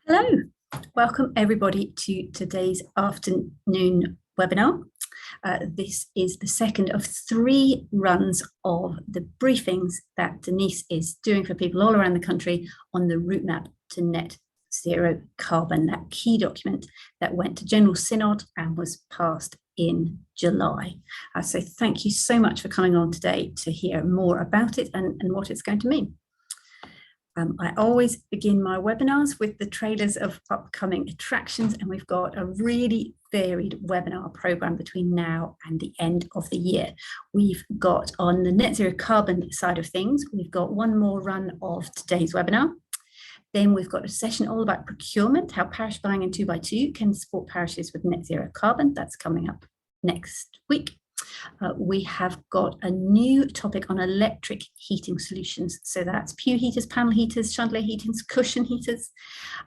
Hello, welcome everybody to today's afternoon webinar. This is the second of 3 runs of the briefings that Denise is doing for people all around the country on the Routemap to net zero carbon, that key document that went to General Synod and was passed in July. So thank you so much for coming on today to hear more about it and what it's going to mean. I always begin my webinars with the trailers of upcoming attractions, and we've got a really varied webinar program between now and the end of the year. We've got, on the net zero carbon side of things, we've got one more run of today's webinar. Then we've got a session all about procurement, how parish buying and 2x2 can support parishes with net zero carbon. That's coming up next week. We have got a new topic on electric heating solutions. So that's pew heaters, panel heaters, chandelier heaters, cushion heaters.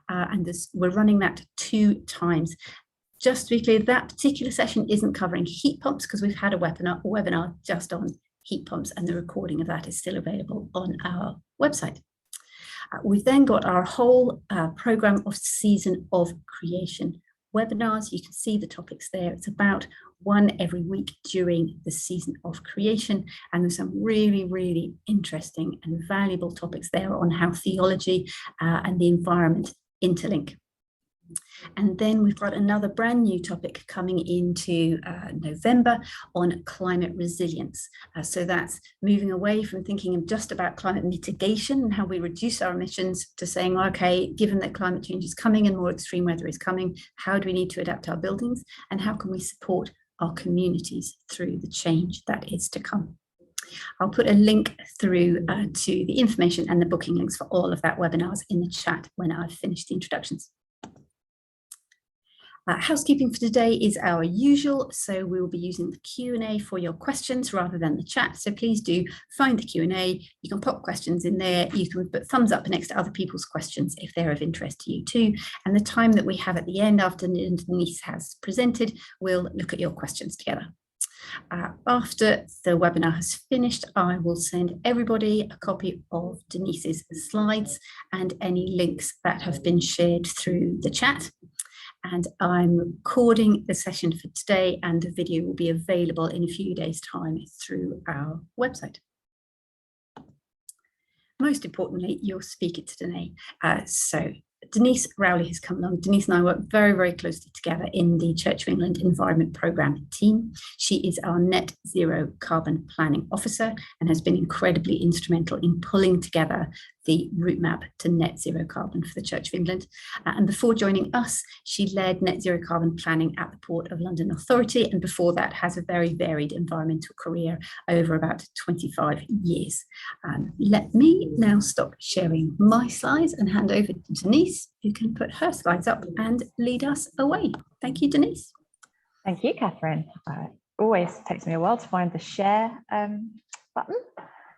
And we're running that 2 times. Just to be clear, that particular session isn't covering heat pumps because we've had a webinar just on heat pumps, and the recording of that is still available on our website. We've then got our whole program of Season of Creation webinars. You can see the topics there. It's about 1 every week during the Season of Creation, and there's some really interesting and valuable topics there on how theology and the environment interlink. And then we've got another brand new topic coming into November on climate resilience. So that's moving away from thinking just about climate mitigation and how we reduce our emissions to saying, okay, given that climate change is coming and more extreme weather is coming, how do we need to adapt our buildings, and how can we support our communities through the change that is to come. I'll put a link through to the information and the booking links for all of that webinars in the chat when I've finished the introductions. Housekeeping for today is our usual, so we will be using the Q&A for your questions rather than the chat. So please do find the Q&A. You can pop questions in there. You can put thumbs up next to other people's questions if they're of interest to you too. And the time that we have at the end, after Denise has presented, we'll look at your questions together. After the webinar has finished, I will send everybody a copy of Denise's slides and any links that have been shared through the chat. And I'm recording the session for today, and the video will be available in a few days' time through our website. Most importantly, your speaker today. So Denise Rowley has come along. Denise and I work very closely together in the Church of England Environment Programme team. She is our Net Zero Carbon Planning Officer and has been incredibly instrumental in pulling together the Routemap to net zero carbon for the Church of England. And before joining us, she led net zero carbon planning at the Port of London Authority, and before that has a very varied environmental career over about 25 years. Let me now stop sharing my slides and hand over to Denise, who can put her slides up and lead us away. Thank you, Denise. Thank you, Catherine. Always takes me a while to find the share button.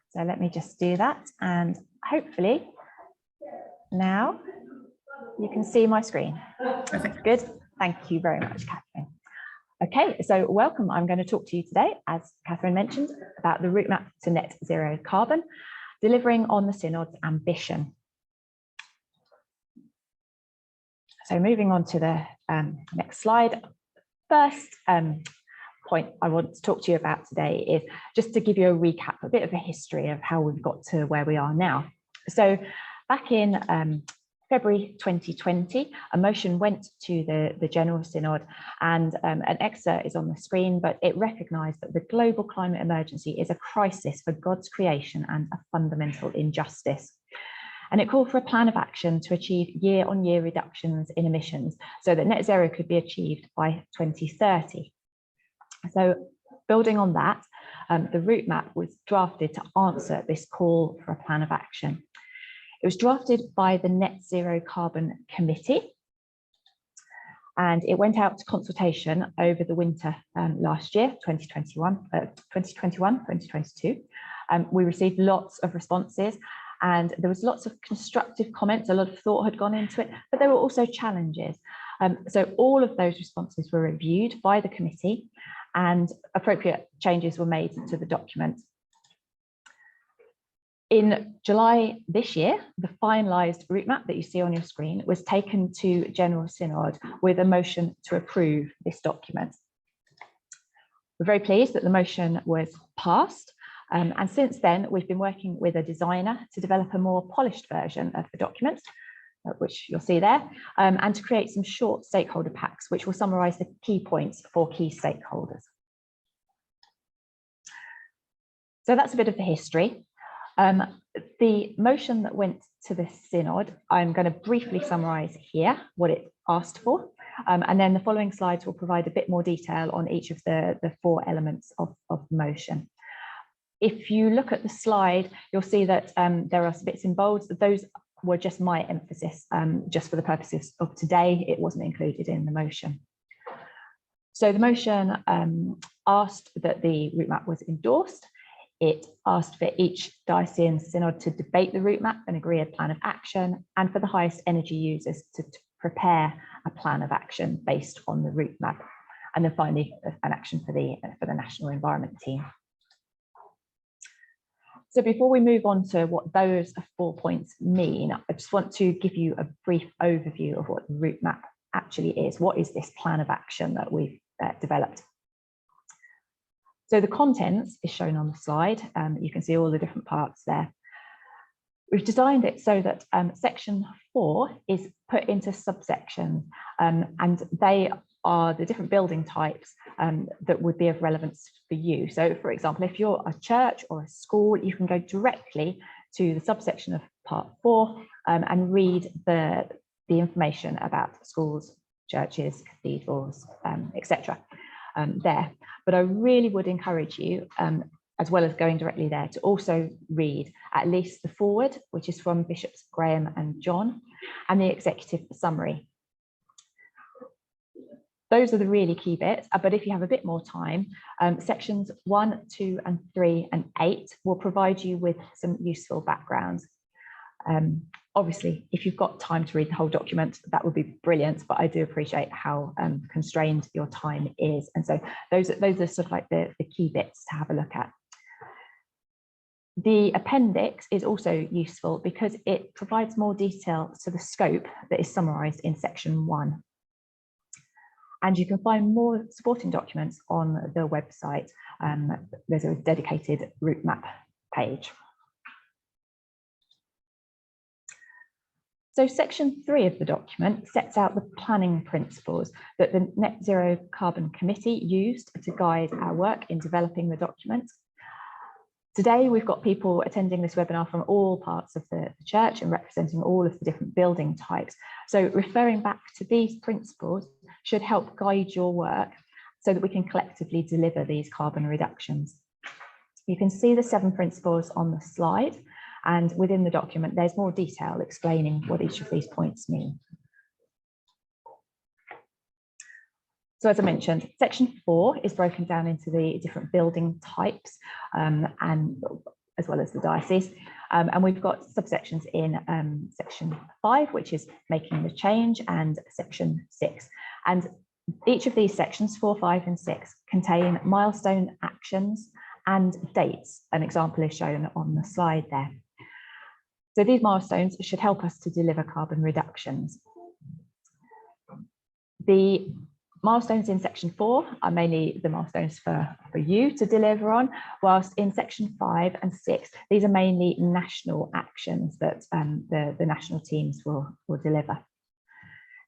So let me just do that, and hopefully now you can see my screen. Perfect. Good. Thank you very much, Catherine. Okay, so welcome. I'm going to talk to you today, as Catherine mentioned, about the Routemap to net zero carbon, delivering on the Synod's ambition. So moving on to the next slide. First point I want to talk to you about today is just to give you a recap, a bit of a history of how we've got to where we are now. So back in February 2020, a motion went to the General Synod, and an excerpt is on the screen, but it recognised that the global climate emergency is a crisis for God's creation and a fundamental injustice. And it called for a plan of action to achieve year-on-year reductions in emissions so that net zero could be achieved by 2030. So building on that, the Routemap was drafted to answer this call for a plan of action. It was drafted by the Net Zero Carbon Committee, and it went out to consultation over the winter last year, 2022. We received lots of responses, and there was lots of constructive comments. A lot of thought had gone into it, but there were also challenges. So all of those responses were reviewed by the committee, and appropriate changes were made to the document. In July this year, the finalised route map that you see on your screen was taken to General Synod with a motion to approve this document. We're very pleased that the motion was passed, and since then we've been working with a designer to develop a more polished version of the document, which you'll see there, and to create some short stakeholder packs which will summarise the key points for key stakeholders. So that's a bit of the history. The motion that went to the Synod, I'm going to briefly summarise here what it asked for, and then the following slides will provide a bit more detail on each of the 4 elements of the motion. If you look at the slide, you'll see that there are some bits in bold. Those were just my emphasis, just for the purposes of today. It wasn't included in the motion. So the motion asked that the route map was endorsed. It asked for each diocesan synod to debate the route map and agree a plan of action, and for the highest energy users to prepare a plan of action based on the route map, and then finally an action for the national environment team. So before we move on to what those 4 points mean, I just want to give you a brief overview of what the route map actually is. What is this plan of action that we've developed? So the contents is shown on the slide. You can see all the different parts there. We've designed it so that section 4 is put into subsections, and they are the different building types that would be of relevance for you. So for example, if you're a church or a school, you can go directly to the subsection of part 4 and read the information about schools, churches, cathedrals, etc. There. But I really would encourage you, as well as going directly there, to also read at least the foreword, which is from Bishops Graham and John, and the executive summary. Those are the really key bits, but if you have a bit more time, sections 1, 2, and 3, and 8 will provide you with some useful backgrounds. Obviously, if you've got time to read the whole document, that would be brilliant, but I do appreciate how constrained your time is. And so those are sort of like the key bits to have a look at. The appendix is also useful because it provides more detail to the scope that is summarised in section 1. And you can find more supporting documents on the website. There's a dedicated route map page. So section 3 of the document sets out the planning principles that the Net Zero Carbon Committee used to guide our work in developing the document. Today, we've got people attending this webinar from all parts of the church and representing all of the different building types. So referring back to these principles should help guide your work so that we can collectively deliver these carbon reductions. You can see the 7 principles on the slide, and within the document, there's more detail explaining what each of these points mean. So as I mentioned, section 4 is broken down into the different building types, and as well as the diocese. And we've got subsections in section 5, which is making the change, and section 6. And each of these sections, 4, 5, and 6, contain milestone actions and dates. An example is shown on the slide there. So these milestones should help us to deliver carbon reductions. The milestones in section 4 are mainly the milestones for you to deliver on, whilst in section 5 and 6, these are mainly national actions that the national teams will deliver.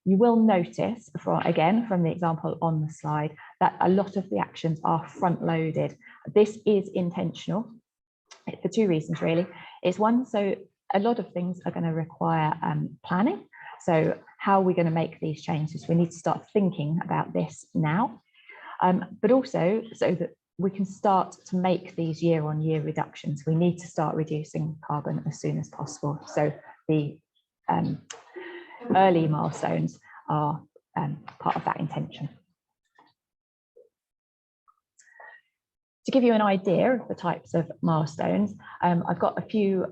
You will notice, again, from the example on the slide, that a lot of the actions are front-loaded. This is intentional for 2 reasons, really. It's one, so a lot of things are going to require planning. So how are we going to make these changes? We need to start thinking about this now, but also so that we can start to make these year-on-year reductions. We need to start reducing carbon as soon as possible. So the early milestones are part of that intention. To give you an idea of the types of milestones, I've got a few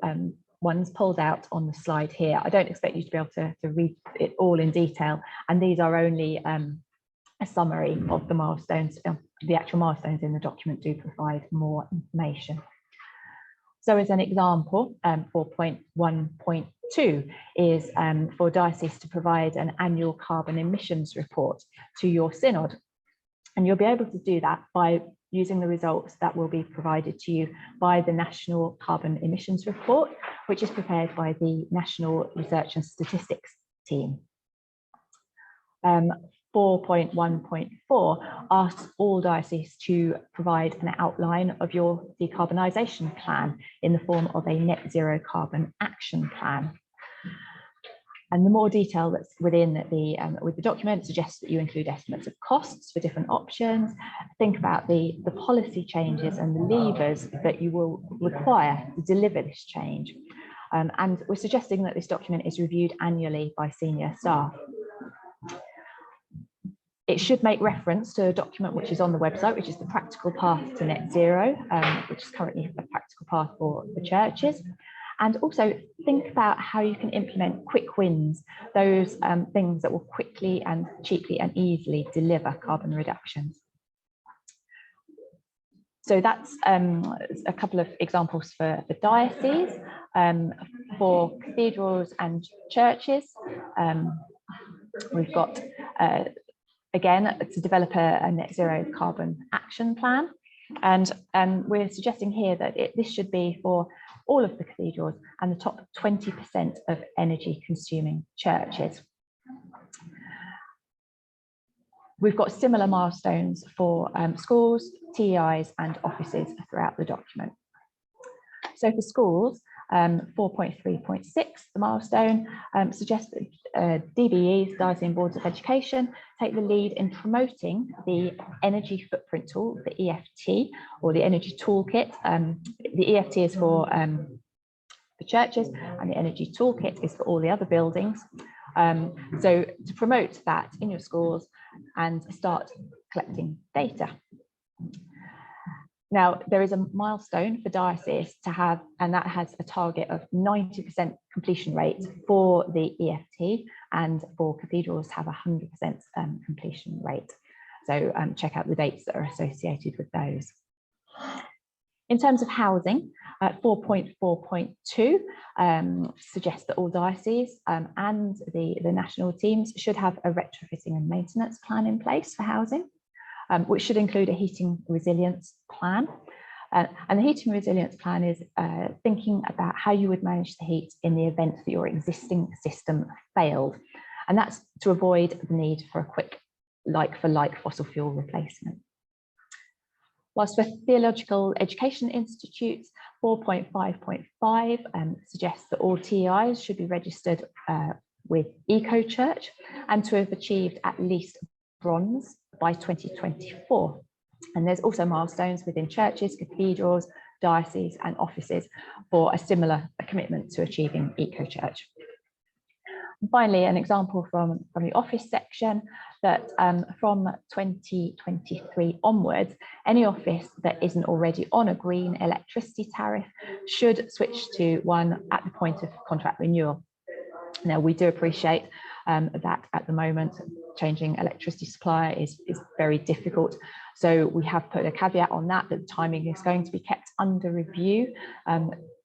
ones pulled out on the slide here. I don't expect you to be able to read it all in detail, and these are only a summary of the milestones. The actual milestones in the document do provide more information. So as an example, 4.1.2 is for dioceses to provide an annual carbon emissions report to your synod. And you'll be able to do that by using the results that will be provided to you by the National Carbon Emissions Report, which is prepared by the National Research and Statistics team. 4.1.4 asks all dioceses to provide an outline of your decarbonisation plan in the form of a net zero carbon action plan. And the more detail that's within with the document suggests that you include estimates of costs for different options. Think about the policy changes and the levers that you will require to deliver this change. And we're suggesting that this document is reviewed annually by senior staff. It should make reference to a document which is on the website, which is the practical path to net zero, which is currently a practical path for the churches. And also think about how you can implement quick wins, those things that will quickly and cheaply and easily deliver carbon reductions. So that's a couple of examples for the diocese. For cathedrals and churches, we've got again, to develop a net zero carbon action plan. And we're suggesting here that this should be for all of the cathedrals and the top 20% of energy consuming churches. We've got similar milestones for schools, TEIs and offices throughout the document. So for schools, 4.3.6, the milestone, suggests that DBEs, Diocesan Boards of Education, take the lead in promoting the energy footprint tool, the EFT, or the energy toolkit. The EFT is for the churches, and the energy toolkit is for all the other buildings. So to promote that in your schools and start collecting data. Now, there is a milestone for dioceses to have, and that has a target of 90% completion rate for the EFT, and for cathedrals to have 100% completion rate. So check out the dates that are associated with those. In terms of housing, 4.4.2 suggests that all dioceses and the national teams should have a retrofitting and maintenance plan in place for housing. Which should include a heating resilience plan. And the heating resilience plan is thinking about how you would manage the heat in the event that your existing system failed. And that's to avoid the need for a quick like-for-like fossil fuel replacement. Whilst for theological education institutes, 4.5.5 suggests that all TEIs should be registered with EcoChurch and to have achieved at least bronze by 2024. And there's also milestones within churches, cathedrals, dioceses and offices for a similar commitment to achieving EcoChurch. And finally, an example from the office section that from 2023 onwards, any office that isn't already on a green electricity tariff should switch to one at the point of contract renewal. Now, we do appreciate that at the moment, changing electricity supplier is very difficult. So we have put a caveat on that, the timing is going to be kept under review,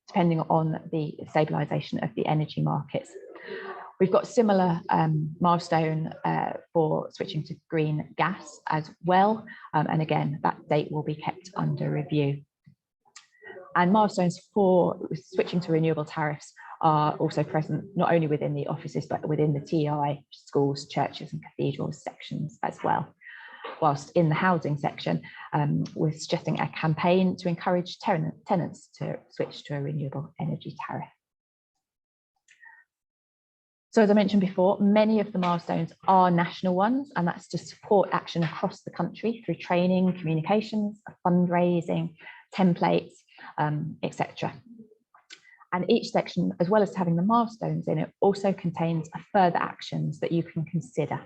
depending on the stabilisation of the energy markets. We've got similar milestone for switching to green gas as well. And again, that date will be kept under review. And milestones for switching to renewable tariffs are also present not only within the offices, but within the TEI, schools, churches and cathedrals sections as well. Whilst in the housing section, we're suggesting a campaign to encourage tenants to switch to a renewable energy tariff. So as I mentioned before, many of the milestones are national ones, and that's to support action across the country through training, communications, fundraising, templates, etc. And each section, as well as having the milestones in it, also contains further actions that you can consider.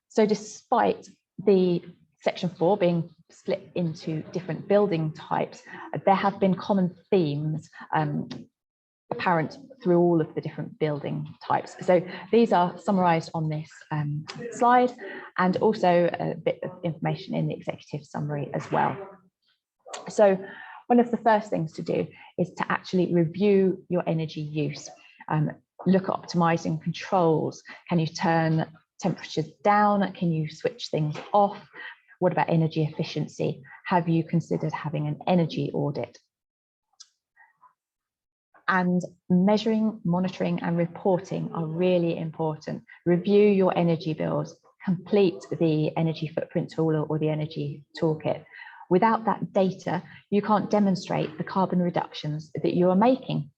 So despite the section 4 being split into different building types, there have been common themes apparent through all of the different building types. So these are summarised on this slide, and also a bit of information in the executive summary as well. So one of the first things to do is to actually review your energy use. Look at optimizing controls. Can you turn temperatures down? Can you switch things off? What about energy efficiency? Have you considered having an energy audit? And measuring, monitoring and reporting are really important. Review your energy bills, complete the energy footprint tool or the energy toolkit. Without that data, you can't demonstrate the carbon reductions that you are making.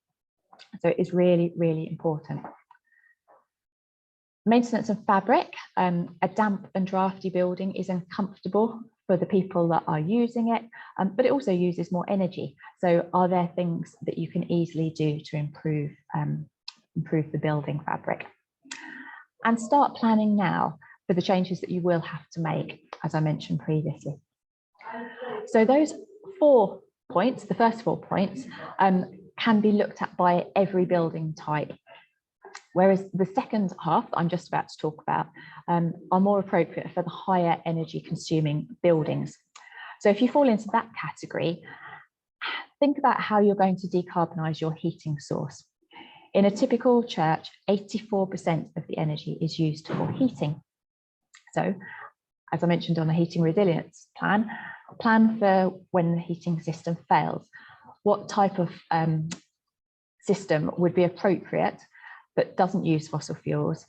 So it is really, really important. Maintenance of fabric. A damp and drafty building is uncomfortable for the people that are using it, but it also uses more energy. So are there things that you can easily do to improve the building fabric? And start planning now for the changes that you will have to make, as I mentioned previously. So those 4 points, the first 4 points, can be looked at by every building type. Whereas the second half I'm just about to talk about are more appropriate for the higher energy consuming buildings. So if you fall into that category, think about how you're going to decarbonise your heating source. In a typical church, 84% of the energy is used for heating. So, as I mentioned on the heating resilience plan for when the heating system fails. What type of system would be appropriate that doesn't use fossil fuels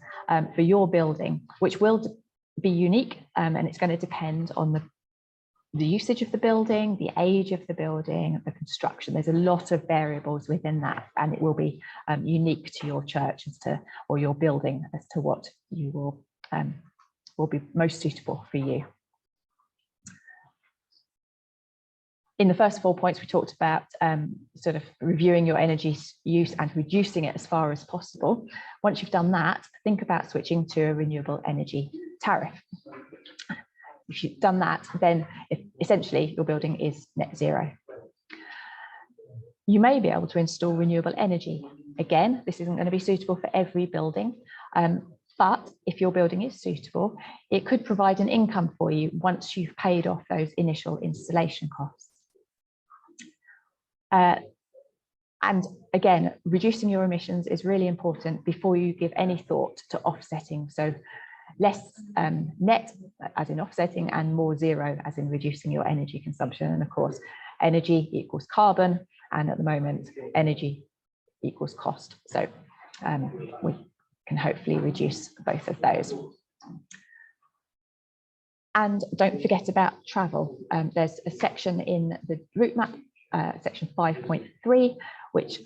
for your building, which will be unique, and it's going to depend on the usage of the building, the age of the building, the construction. There's a lot of variables within that, and it will be unique to your church or your building as to what you will be most suitable for you. In the first 4 points, we talked about sort of reviewing your energy use and reducing it as far as possible. Once you've done that, think about switching to a renewable energy tariff. If you've done that, then essentially your building is net zero. You may be able to install renewable energy. Again, this isn't going to be suitable for every building, but if your building is suitable, it could provide an income for you once you've paid off those initial installation costs. And again, reducing your emissions is really important before you give any thought to offsetting. So less net as in offsetting and more zero as in reducing your energy consumption. And of course, energy equals carbon, and at the moment, energy equals cost. So we can hopefully reduce both of those. And don't forget about travel. There's a section in the Routemap, section 5.3, which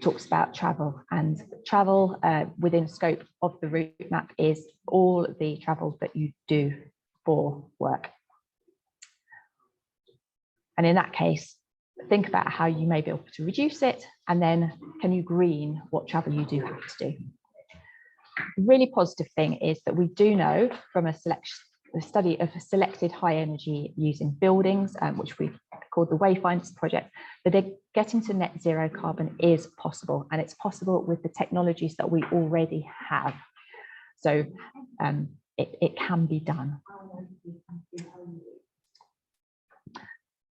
talks about travel, and travel within scope of the Routemap is all the travel that you do for work. And in that case, think about how you may be able to reduce it, and then can you green what travel you do have to do. The really positive thing is that we do know from a study of selected high energy using buildings, which we've called the Wayfinders project, that getting to net zero carbon is possible, and it's possible with the technologies that we already have. So it can be done.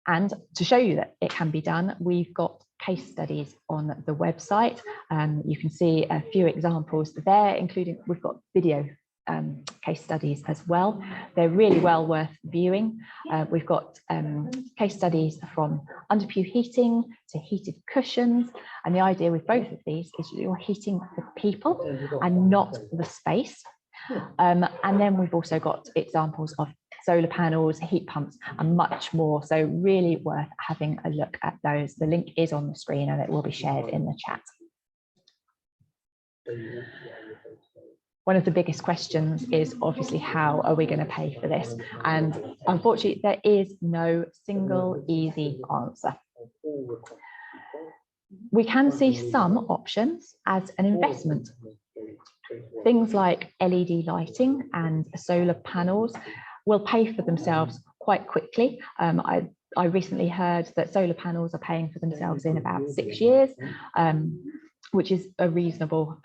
And to show you that it can be done, we've got case studies on the website. You can see a few examples there, including we've got video case studies as well. They're really well worth viewing. We've got case studies from underpew heating to heated cushions, and the idea with both of these is you're heating the people and not the space. And then we've also got examples of solar panels, heat pumps, and much more. So really worth having a look at those. The link is on the screen and it will be shared in the chat. One of the biggest questions is obviously, how are we going to pay for this? And unfortunately, there is no single easy answer. We can see some options as an investment. Things like LED lighting and solar panels will pay for themselves quite quickly. I recently heard that solar panels are paying for themselves in about 6 years, which is a reasonable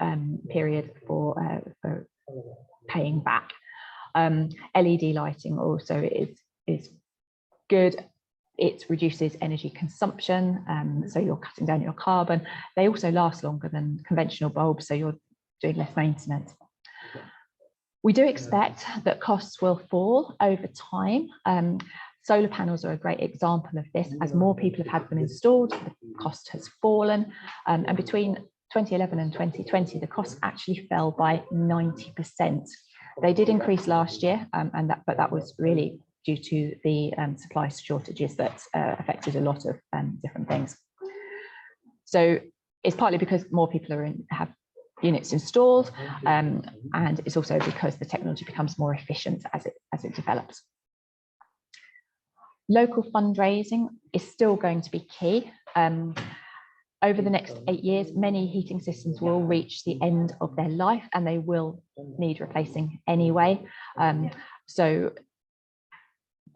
period for paying back. LED lighting also is good. it reduces energy consumption, so you're cutting down your carbon. They also last longer than conventional bulbs, so you're doing less maintenance. We do expect that costs will fall over time. Solar panels are a great example of this. As more people have had them installed, the cost has fallen. And between 2011 and 2020, the cost actually fell by 90%. They did increase last year, but that was really due to the supply shortages that affected a lot of different things. So it's partly because more people have units installed, and it's also because the technology becomes more efficient as it develops. Local fundraising is still going to be key. Over the next 8 years, many heating systems will reach the end of their life and they will need replacing anyway. So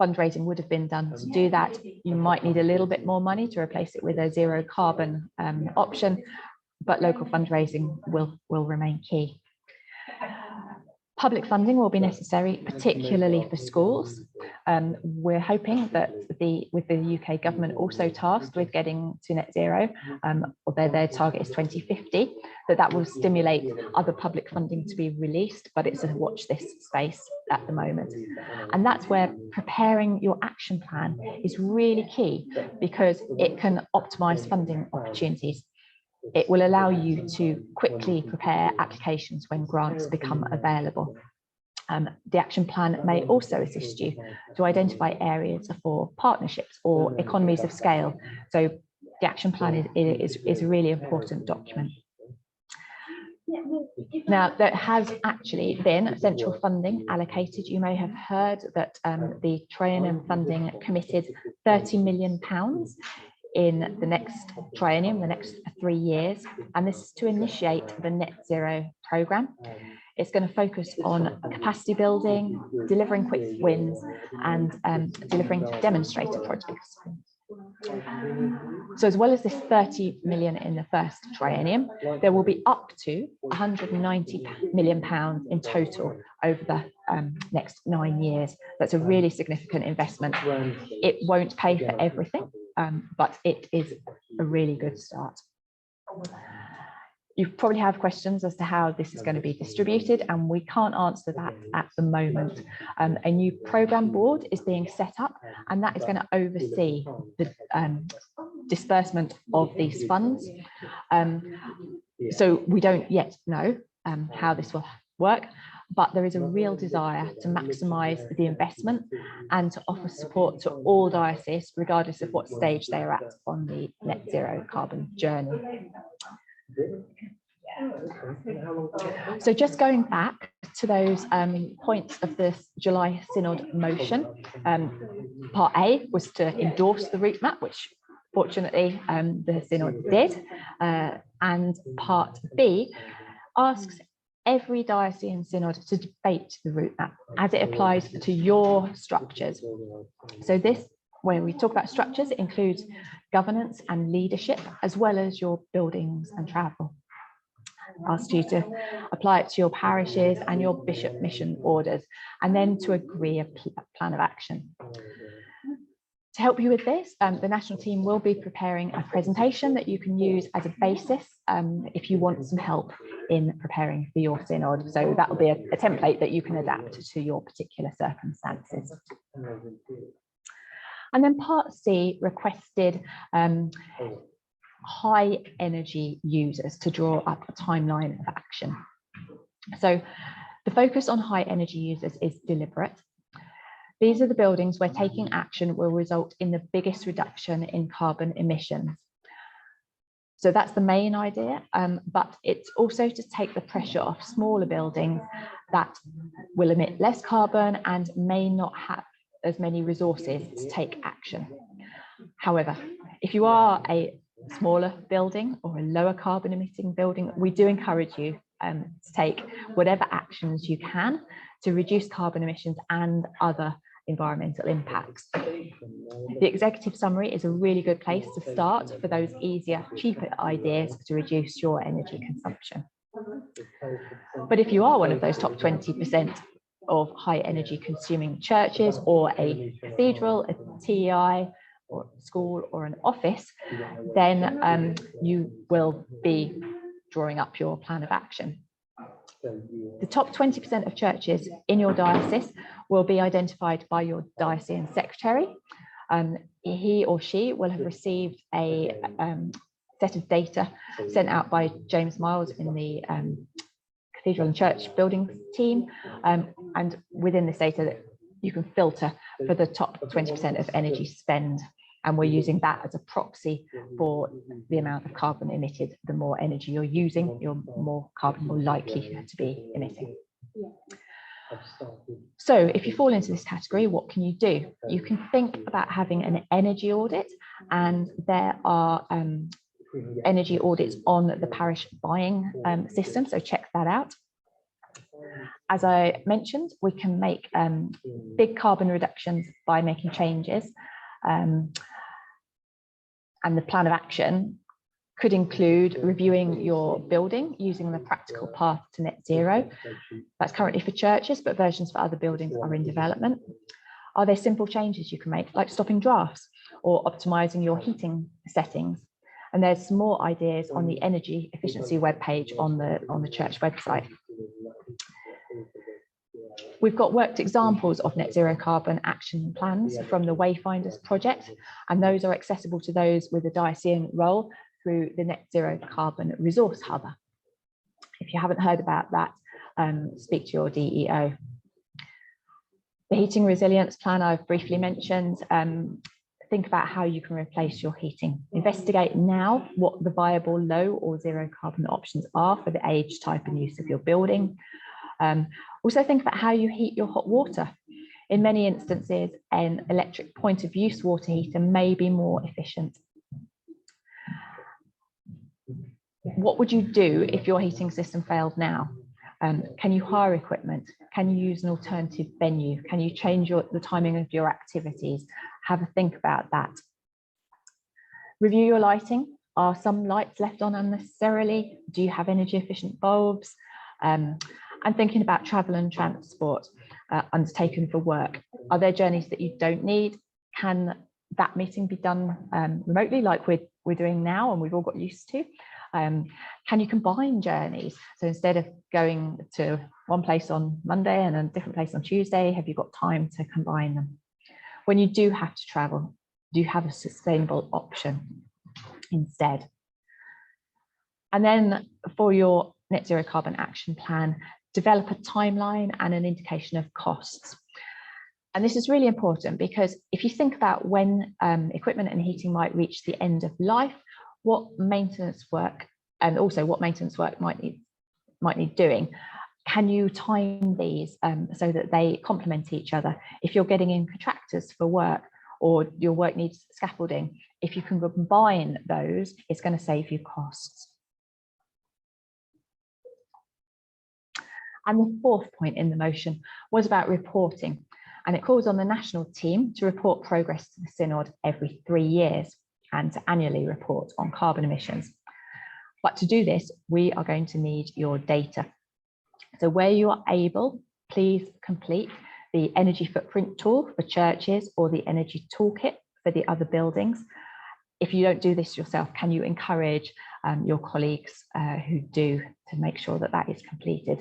fundraising would have been done to do that. You might need a little bit more money to replace it with a zero carbon option, but local fundraising will remain key. Public funding will be necessary, particularly for schools. We're hoping that with the UK government also tasked with getting to net zero, although their target is 2050, that will stimulate other public funding to be released, but it's a watch this space at the moment. And that's where preparing your action plan is really key, because it can optimise funding opportunities. It will allow you to quickly prepare applications when grants become available. The action plan may also assist you to identify areas for partnerships or economies of scale. So the action plan is a really important document. Now, there has actually been central funding allocated. You may have heard that the triennium funding committed £30 million in the next triennium, the next 3 years, and this is to initiate the net zero programme. It's going to focus on capacity building, delivering quick wins, and delivering demonstrator projects. So as well as this 30 million in the first triennium, there will be up to £190 million in total over the next 9 years. That's a really significant investment. It won't pay for everything, but it is a really good start. You probably have questions as to how this is going to be distributed, and we can't answer that at the moment. A new programme board is being set up, and that is going to oversee the disbursement of these funds. So we don't yet know how this will work, but there is a real desire to maximise the investment and to offer support to all dioceses, regardless of what stage they are at on the net zero carbon journey. So just going back to those points of this July Synod motion, part A was to endorse the Routemap, which fortunately the Synod did, and part B asks every diocesan synod to debate the Routemap as it applies to your structures. So this, when we talk about structures, it includes governance and leadership, as well as your buildings and travel. Asked you to apply it to your parishes and your bishop mission orders, and then to agree a plan of action. To help you with this, the national team will be preparing a presentation that you can use as a basis if you want some help in preparing for your synod. So that will be a template that you can adapt to your particular circumstances. And then part C requested high energy users to draw up a timeline of action. So the focus on high energy users is deliberate. These are the buildings where taking action will result in the biggest reduction in carbon emissions. So that's the main idea, but it's also to take the pressure off smaller buildings that will emit less carbon and may not have as many resources to take action. However, if you are a smaller building or a lower carbon emitting building, we do encourage you to take whatever actions you can to reduce carbon emissions and other environmental impacts. The executive summary is a really good place to start for those easier, cheaper ideas to reduce your energy consumption. But if you are one of those top 20% of high energy consuming churches, or a cathedral, a TEI, or school or an office, then you will be drawing up your plan of action. The top 20% of churches in your diocese will be identified by your diocesan secretary. He or she will have received a set of data sent out by James Miles in the Cathedral and Church Buildings team, and within this data you can filter for the top 20% of energy spend, and we're using that as a proxy for the amount of carbon emitted. The more energy you're using, you're more carbon more likely to be emitting. So if you fall into this category, what can you do? You can think about having an energy audit, and there are energy audits on the parish buying system, so check that out. As I mentioned, we can make big carbon reductions by making changes, and the plan of action could include reviewing your building using the practical path to net zero. That's currently for churches, but versions for other buildings are in development. Are there simple changes you can make, like stopping drafts or optimizing your heating settings? And there's some more ideas on the energy efficiency webpage on the church website. We've got worked examples of net zero carbon action plans from the Wayfinders project, and those are accessible to those with a diocesan role through the Net Zero Carbon Resource Hub. If you haven't heard about that, speak to your DEO. The heating resilience plan I've briefly mentioned. Think about how you can replace your heating. Investigate now what the viable low or zero carbon options are for the age, type and use of your building. Also think about how you heat your hot water. In many instances, an electric point of use water heater may be more efficient. What would you do if your heating system failed now? Can you hire equipment? Can you use an alternative venue? Can you change the timing of your activities? Have a think about that. Review your lighting. Are some lights left on unnecessarily? Do you have energy efficient bulbs? And thinking about travel and transport undertaken for work. Are there journeys that you don't need? Can that meeting be done remotely like we're doing now and we've all got used to? Can you combine journeys? So instead of going to one place on Monday and a different place on Tuesday, have you got time to combine them? When you do have to travel, do you have a sustainable option instead? And then for your net zero carbon action plan, develop a timeline and an indication of costs. And this is really important because if you think about when equipment and heating might reach the end of life, what maintenance work and also what maintenance work might need doing. Can you time these so that they complement each other? If you're getting in contractors for work or your work needs scaffolding, if you can combine those, it's going to save you costs. And the fourth point in the motion was about reporting, and it calls on the national team to report progress to the Synod every 3 years and to annually report on carbon emissions. But to do this, we are going to need your data. So where you are able, please complete the energy footprint tool for churches or the energy toolkit for the other buildings. If you don't do this yourself, can you encourage your colleagues who do to make sure that that is completed?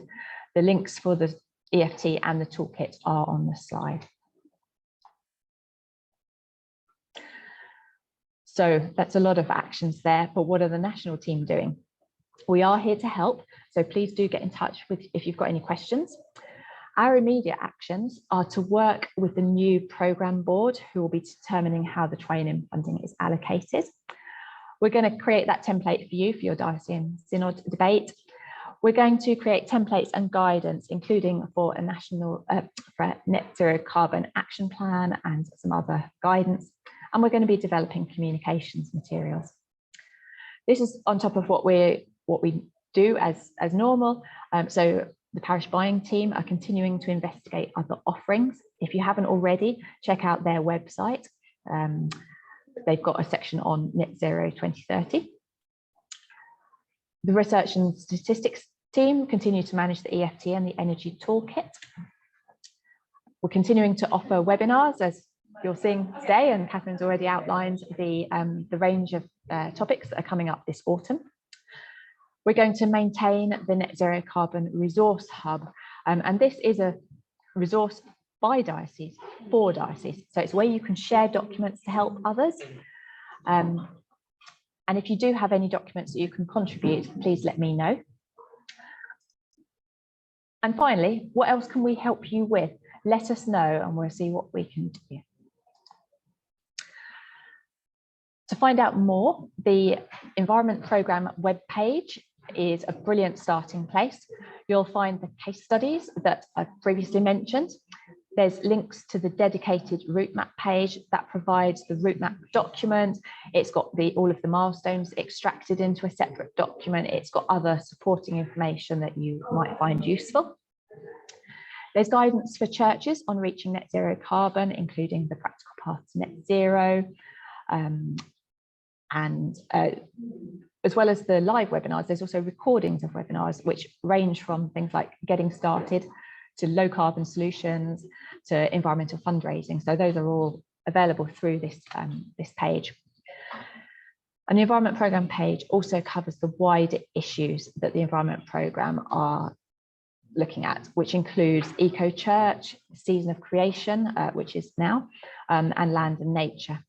The links for the EFT and the toolkit are on the slide. So that's a lot of actions there, but what are the national team doing? We are here to help, so please do get in touch if you've got any questions. Our immediate actions are to work with the new programme board who will be determining how the training funding is allocated. We're going to create that template for you for your diocesan synod debate. We're going to create templates and guidance, including for a national for net zero carbon action plan and some other guidance. And we're going to be developing communications materials. This is on top of what we do as normal. So the parish buying team are continuing to investigate other offerings. If you haven't already, check out their website. They've got a section on net zero 2030. The research and statistics team continue to manage the EFT and the energy toolkit. We're continuing to offer webinars as you're seeing today, and Catherine's already outlined the range of topics that are coming up this autumn. We're going to maintain the Net Zero Carbon Resource Hub, and this is a resource by diocese, for diocese. So it's where you can share documents to help others. And if you do have any documents that you can contribute, please let me know. And finally, what else can we help you with? Let us know and we'll see what we can do. To find out more, the Environment Programme webpage is a brilliant starting place. You'll find the case studies that I've previously mentioned. There's links to the dedicated Routemap page that provides the Routemap document. It's got all of the milestones extracted into a separate document. It's got other supporting information that you might find useful. There's guidance for churches on reaching net zero carbon, including the practical path to net zero, as well as the live webinars. There's also recordings of webinars, which range from things like getting started to low carbon solutions to environmental fundraising. So those are all available through this page. And the Environment Programme page also covers the wider issues that the Environment Programme are looking at, which includes Eco Church, Season of Creation, which is now, and Land and Nature.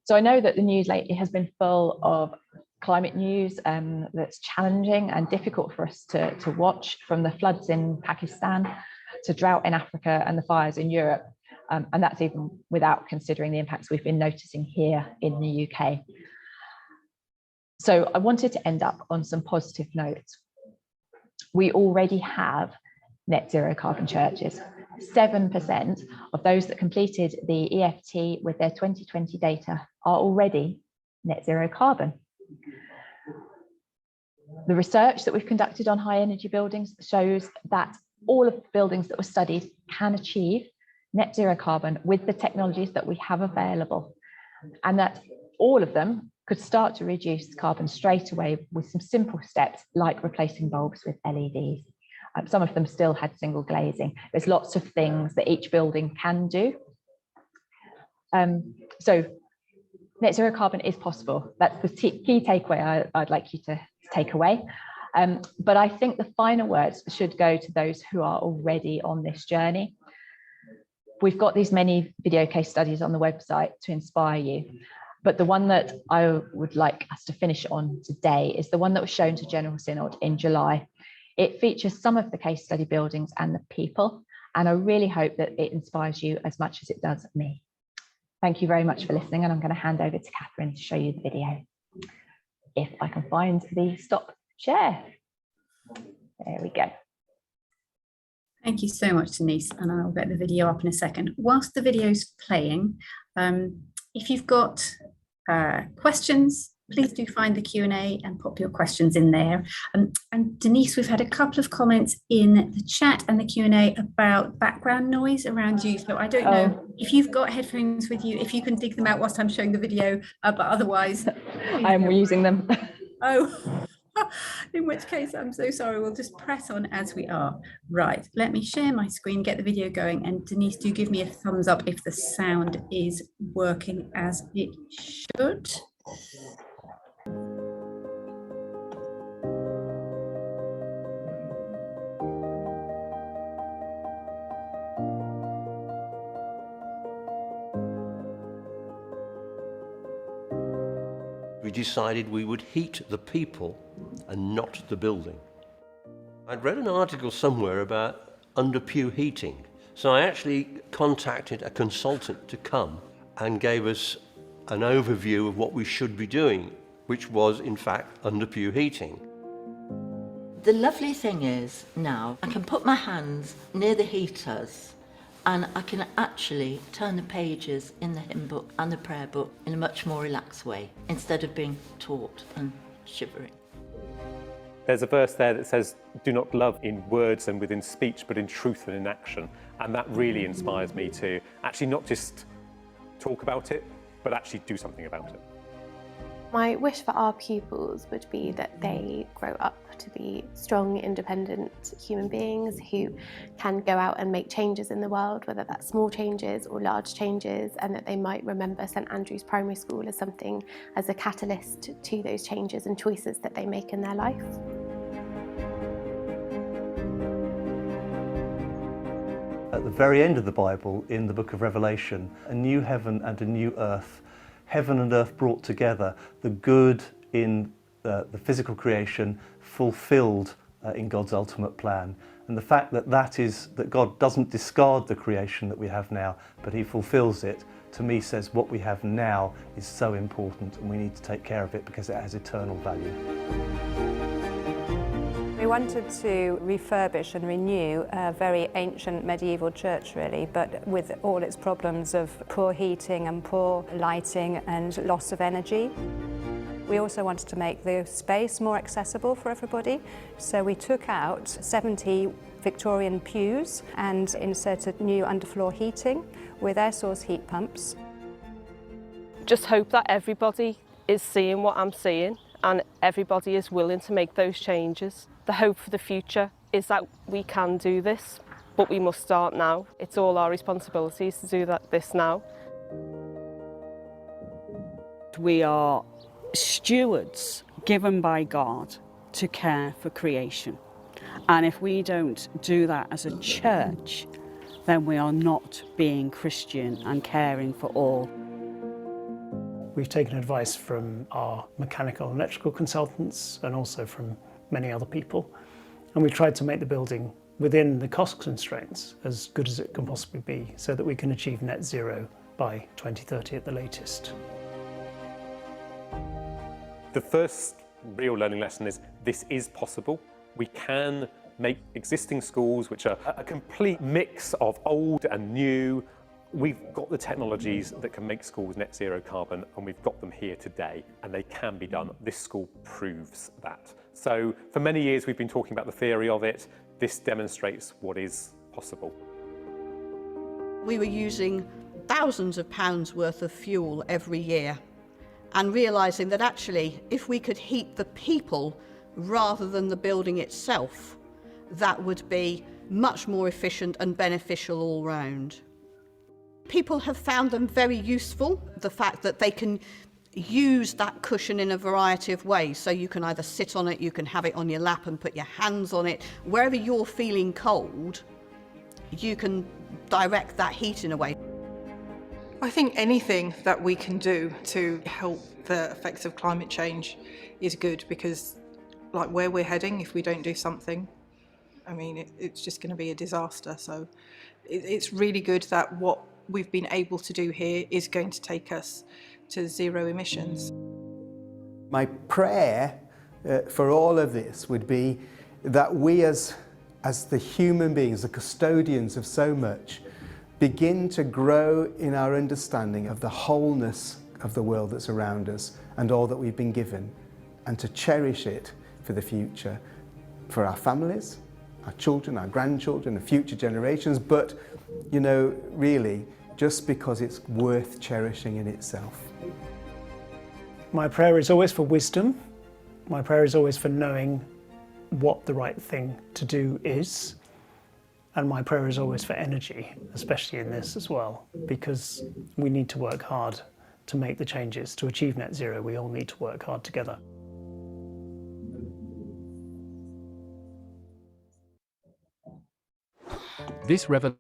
So I know that the news lately has been full of climate news that's challenging and difficult for us to watch, from the floods in Pakistan to drought in Africa and the fires in Europe. And that's even without considering the impacts we've been noticing here in the UK. So I wanted to end up on some positive notes. We already have net zero carbon churches. 7% of those that completed the EFT with their 2020 data are already net zero carbon. The research that we've conducted on high energy buildings shows that all of the buildings that were studied can achieve net zero carbon with the technologies that we have available, and that all of them could start to reduce carbon straight away with some simple steps like replacing bulbs with LEDs. Some of them still had single glazing. There's lots of things that each building can do. So net zero carbon is possible. That's the key takeaway I'd like you to take away. But I think the final words should go to those who are already on this journey. We've got these many video case studies on the website to inspire you. But the one that I would like us to finish on today is the one that was shown to General Synod in July. It features some of the case study buildings and the people, and I really hope that it inspires you as much as it does me. Thank you very much for listening, and I'm going to hand over to Catherine to show you the video. If I can find the stop share. There we go. Thank you so much, Denise, and I'll get the video up in a second. Whilst the video's playing, if you've got questions, please do find the Q&A and pop your questions in there. And Denise, we've had a couple of comments in the chat and the Q&A about background noise around you. So I don't know if you've got headphones with you, if you can dig them out whilst I'm showing the video, but otherwise. I'm using them. Oh, in which case, I'm so sorry. We'll just press on as we are. Right, let me share my screen, get the video going. And Denise, do give me a thumbs up if the sound is working as it should. We decided we would heat the people and not the building. I'd read an article somewhere about under-pew heating, so I actually contacted a consultant to come and gave us an overview of what we should be doing, which was in fact under-pew heating. The lovely thing is now I can put my hands near the heaters and I can actually turn the pages in the hymn book and the prayer book in a much more relaxed way, instead of being taut and shivering. There's a verse there that says, do not love in words and within speech, but in truth and in action. And that really inspires me to actually not just talk about it, but actually do something about it. My wish for our pupils would be that they grow up to be strong, independent human beings who can go out and make changes in the world, whether that's small changes or large changes, and that they might remember St Andrew's Primary School as something, as a catalyst to those changes and choices that they make in their life. At the very end of the Bible, in the book of Revelation, a new heaven and a new earth, heaven and earth brought together, the good in the physical creation fulfilled in God's ultimate plan. And the fact that that God doesn't discard the creation that we have now, but he fulfills it, to me says what we have now is so important, and we need to take care of it because it has eternal value. We wanted to refurbish and renew a very ancient medieval church, really, but with all its problems of poor heating and poor lighting and loss of energy. We also wanted to make the space more accessible for everybody, so we took out 70 Victorian pews and inserted new underfloor heating with air source heat pumps. Just hope that everybody is seeing what I'm seeing and everybody is willing to make those changes. The hope for the future is that we can do this, but we must start now. It's all our responsibilities to do this now. We are stewards given by God to care for creation. And if we don't do that as a church, then we are not being Christian and caring for all. We've taken advice from our mechanical and electrical consultants and also from many other people. And we've tried to make the building within the cost constraints as good as it can possibly be so that we can achieve net zero by 2030 at the latest. The first real learning lesson is this is possible. We can make existing schools, which are a complete mix of old and new. We've got the technologies that can make schools net zero carbon, and we've got them here today, and they can be done. This school proves that. So for many years we've been talking about the theory of it. This demonstrates what is possible. We were using thousands of pounds worth of fuel every year, and realising that actually if we could heat the people rather than the building itself, that would be much more efficient and beneficial all round. People have found them very useful, the fact that they can use that cushion in a variety of ways. So you can either sit on it, you can have it on your lap and put your hands on it. Wherever you're feeling cold, you can direct that heat in a way. I think anything that we can do to help the effects of climate change is good, because like where we're heading, if we don't do something, I mean, it's just going to be a disaster. So it's really good that what we've been able to do here is going to take us to zero emissions. My prayer for all of this would be that we as the human beings, the custodians of so much, begin to grow in our understanding of the wholeness of the world that's around us and all that we've been given, and to cherish it for the future, for our families, our children, our grandchildren, the future generations, but, you know, really, just because it's worth cherishing in itself. My prayer is always for wisdom. My prayer is always for knowing what the right thing to do is. And my prayer is always for energy, especially in this as well, because we need to work hard to make the changes. To achieve net zero, we all need to work hard together. This revelation.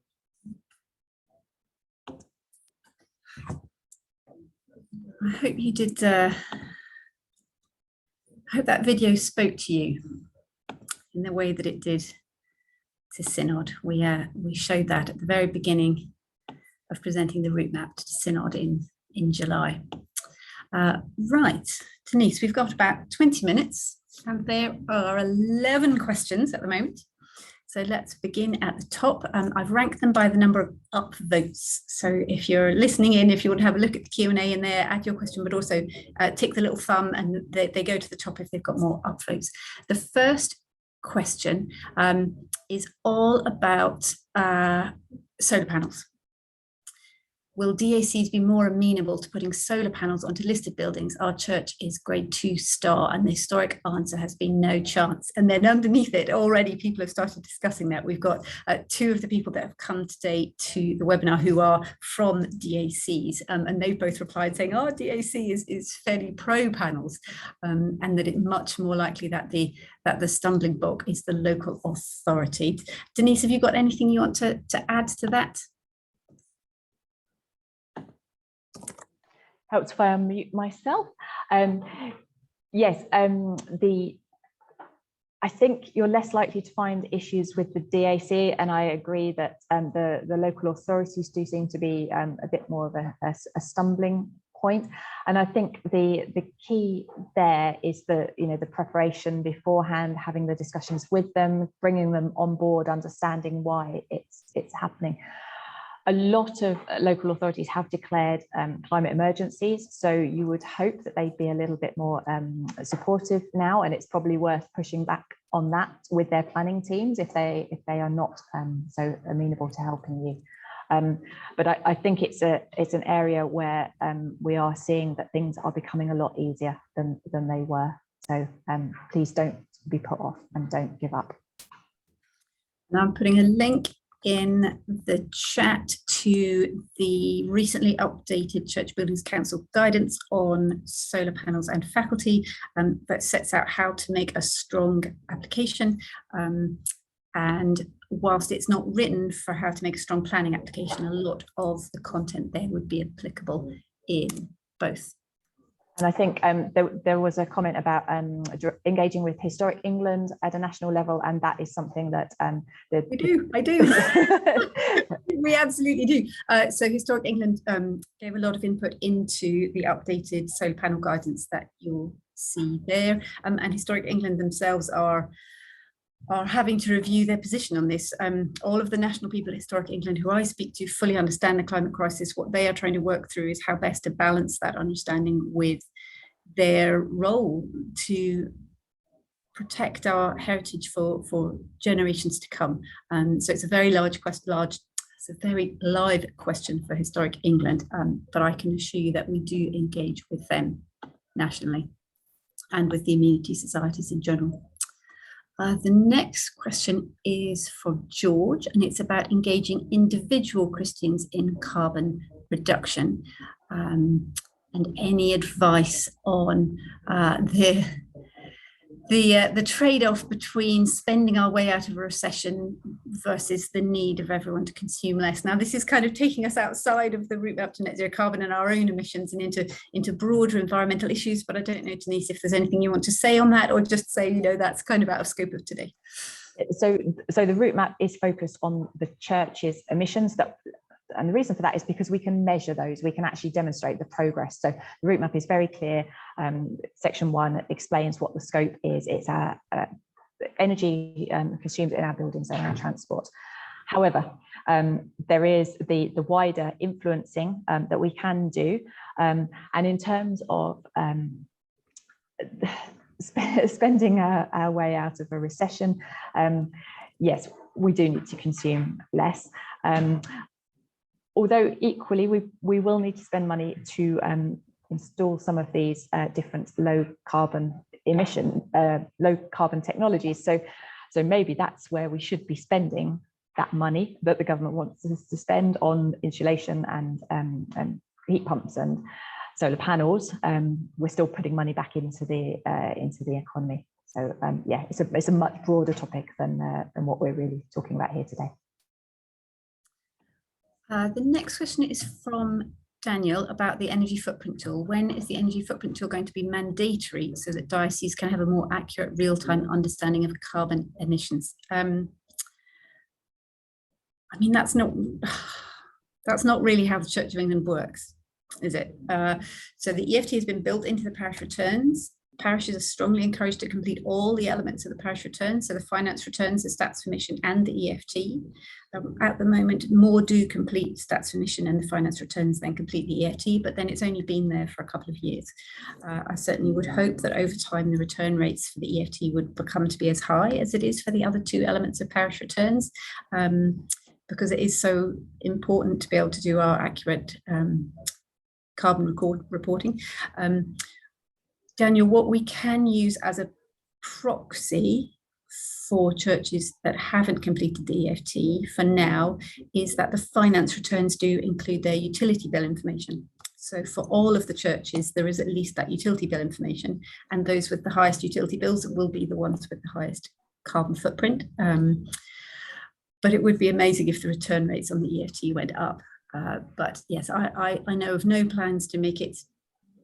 I hope you did. I hope that video spoke to you in the way that it did to Synod. We showed that at the very beginning of presenting the Routemap to Synod in July. Right, Denise, we've got about 20 minutes, and there are 11 questions at the moment. So let's begin at the top. I've ranked them by the number of up votes. So if you're listening in, if you want to have a look at the Q&A in there, add your question, but also tick the little thumb and they go to the top if they've got more up votes. The first question is all about solar panels. will DACs be more amenable to putting solar panels onto listed buildings? Our church is grade 2 star, and the historic answer has been no chance. And then underneath it, already people have started discussing that. We've got 2 of the people that have come today to the webinar who are from DACs, and they've both replied saying, oh, DAC is fairly pro panels, and that it's much more likely that the stumbling block is the local authority. Denise, have you got anything you want to add to that? Helps if I unmute myself. Yes, I think you're less likely to find issues with the DAC, and I agree that the local authorities do seem to be a bit more of a stumbling point. And I think the key there is the preparation beforehand, having the discussions with them, bringing them on board, understanding why it's happening. A lot of local authorities have declared climate emergencies, so you would hope that they'd be a little bit more supportive now, and it's probably worth pushing back on that with their planning teams if they are not so amenable to helping you. But I think it's an area where we are seeing that things are becoming a lot easier than they were. So please don't be put off and don't give up. Now I'm putting a link in the chat to the recently updated Church Buildings Council guidance on solar panels and faculty that sets out how to make a strong application. And whilst it's not written for how to make a strong planning application, a lot of the content there would be applicable in both. And I think there was a comment about engaging with Historic England at a national level, and that is something that we do. I do. We absolutely do. So Historic England gave a lot of input into the updated solar panel guidance that you'll see there, and Historic England themselves are having to review their position on this. All of the national people at Historic England who I speak to fully understand the climate crisis. What they are trying to work through is how best to balance that understanding with their role to protect our heritage for generations to come. So it's a very large question, it's a very live question for Historic England, but I can assure you that we do engage with them nationally and with the amenity societies in general. The next question is for George, and it's about engaging individual Christians in carbon reduction, and any advice on the trade-off between spending our way out of a recession versus the need of everyone to consume less. Now, this is kind of taking us outside of the Routemap to net zero carbon and our own emissions and into broader environmental issues. But I don't know, Denise, if there's anything you want to say on that, or just say, that's kind of out of scope of today. So the Routemap is focused on the church's emissions, and the reason for that is because we can measure those, we can actually demonstrate the progress. So the Routemap is very clear. Section 1 explains what the scope is. It's our energy consumed in our buildings and our transport. However, there is the wider influencing that we can do. And in terms of spending our way out of a recession, yes, we do need to consume less. Although equally, we will need to spend money to install some of these different low carbon technologies. So maybe that's where we should be spending that money that the government wants us to spend on insulation and heat pumps and solar panels. We're still putting money back into the economy. So yeah, it's a much broader topic than what we're really talking about here today. The next question is from Daniel about the energy footprint tool. When is the energy footprint tool going to be mandatory so that dioceses can have a more accurate real-time understanding of carbon emissions? I mean, that's not really how the Church of England works, is it? So the EFT has been built into the parish returns. Parishes are strongly encouraged to complete all the elements of the parish return, so the finance returns, the stats for mission, and the EFT. At the moment, more do complete stats for mission and the finance returns than complete the EFT, but then it's only been there for a couple of years. I certainly would hope that over time the return rates for the EFT would become to be as high as it is for the other 2 elements of parish returns. because it is so important to be able to do our accurate carbon reporting. Daniel, what we can use as a proxy for churches that haven't completed the EFT for now is that the finance returns do include their utility bill information. So for all of the churches, there is at least that utility bill information, and those with the highest utility bills will be the ones with the highest carbon footprint. But it would be amazing if the return rates on the EFT went up. But yes, I know of no plans to make it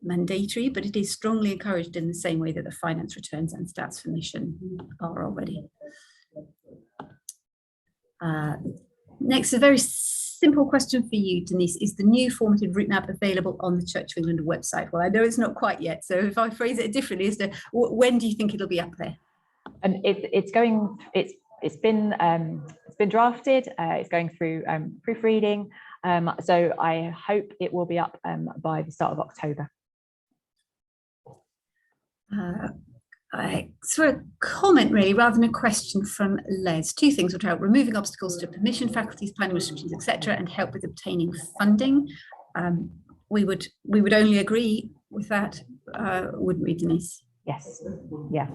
mandatory, but it is strongly encouraged in the same way that the finance returns and stats for mission are already. Next, a very simple question for you, Denise. Is the new formatted Routemap available on the Church of England website? Well, I know it's not quite yet, so if I phrase it differently, as to when do you think it'll be up there? And it's been drafted. It's going through proofreading. So I hope it will be up by the start of October. So a comment really, rather than a question from Les. Two things would help: removing obstacles to permission, faculties, planning restrictions, etc., and help with obtaining funding. We would only agree with that, wouldn't we, Denise? Yes. Yeah.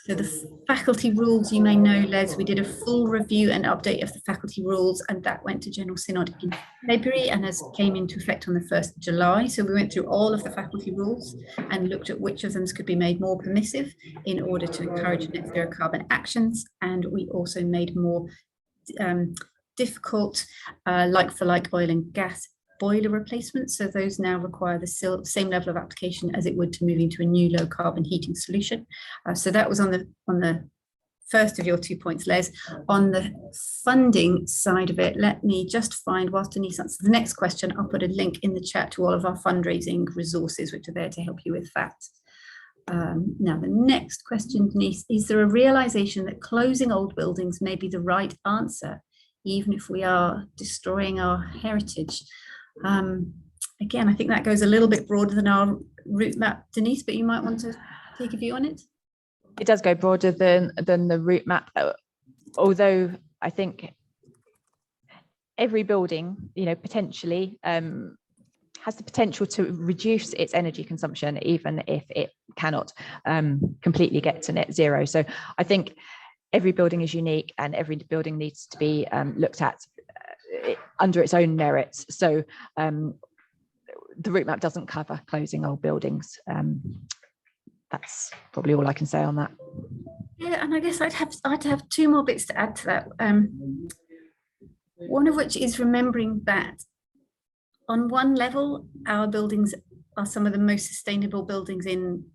So the faculty rules, you may know, Les, we did a full review and update of the faculty rules, and that went to General Synod in February and has came into effect on the 1st of July. So we went through all of the faculty rules and looked at which of them could be made more permissive in order to encourage net zero carbon actions. And we also made more difficult like-for-like oil and gas boiler replacements. So those now require the same level of application as it would to moving to a new low carbon heating solution. So that was on the first of your 2 points, Les. On the funding side of it, let me just find, whilst Denise answers the next question, I'll put a link in the chat to all of our fundraising resources, which are there to help you with that. Now, the next question, Denise, is there a realization that closing old buildings may be the right answer, even if we are destroying our heritage? Again, I think that goes a little bit broader than our Routemap, Denise, but you might want to take a view on it. It does go broader than the Routemap, although I think every building, potentially has the potential to reduce its energy consumption, even if it cannot completely get to net zero. So I think every building is unique, and every building needs to be looked at under its own merits. So the Routemap doesn't cover closing old buildings. That's probably all I can say on that. Yeah, and I guess I'd have two more bits to add to that. One of which is remembering that on one level, our buildings are some of the most sustainable buildings in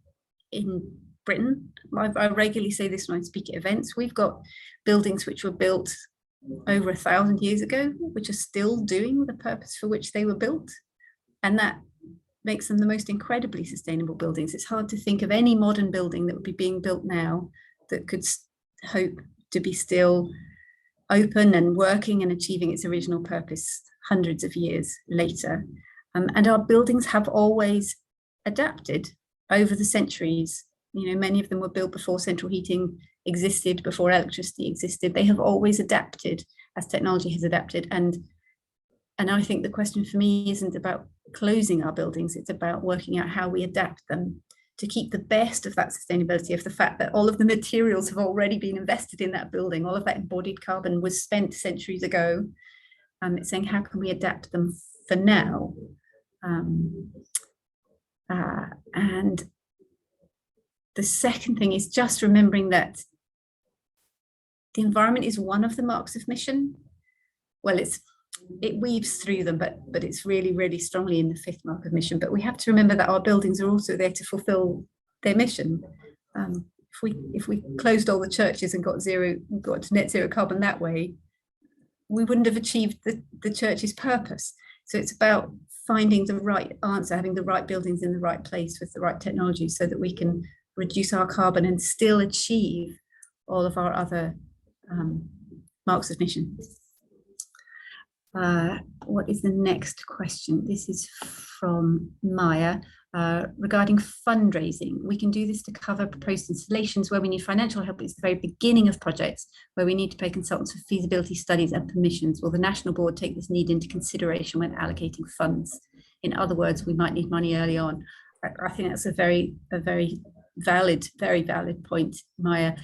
Britain. I regularly say this when I speak at events. We've got buildings which were built over 1,000 years ago, which are still doing the purpose for which they were built. And that makes them the most incredibly sustainable buildings. It's hard to think of any modern building that would be being built now that could hope to be still open and working and achieving its original purpose hundreds of years later. And our buildings have always adapted over the centuries. Many of them were built before central heating existed, before electricity existed. They have always adapted as technology has adapted. And I think the question for me isn't about closing our buildings, it's about working out how we adapt them to keep the best of that sustainability, of the fact that all of the materials have already been invested in that building, all of that embodied carbon was spent centuries ago. It's saying, how can we adapt them for now? And the second thing is just remembering that the environment is one of the marks of mission. Well, it weaves through them, but it's really, really strongly in the fifth mark of mission. But we have to remember that our buildings are also there to fulfill their mission. If we closed all the churches and got to net zero carbon that way, we wouldn't have achieved the church's purpose. So it's about finding the right answer, having the right buildings in the right place with the right technology, so that we can reduce our carbon and still achieve all of our other marks of mission. What is the next question? This is from Maya. Regarding fundraising, we can do this to cover proposed installations where we need financial help. It's the very beginning of projects where we need to pay consultants for feasibility studies and permissions. Will the National Board take this need into consideration when allocating funds? In other words, we might need money early on. I think that's a very valid point, Maya.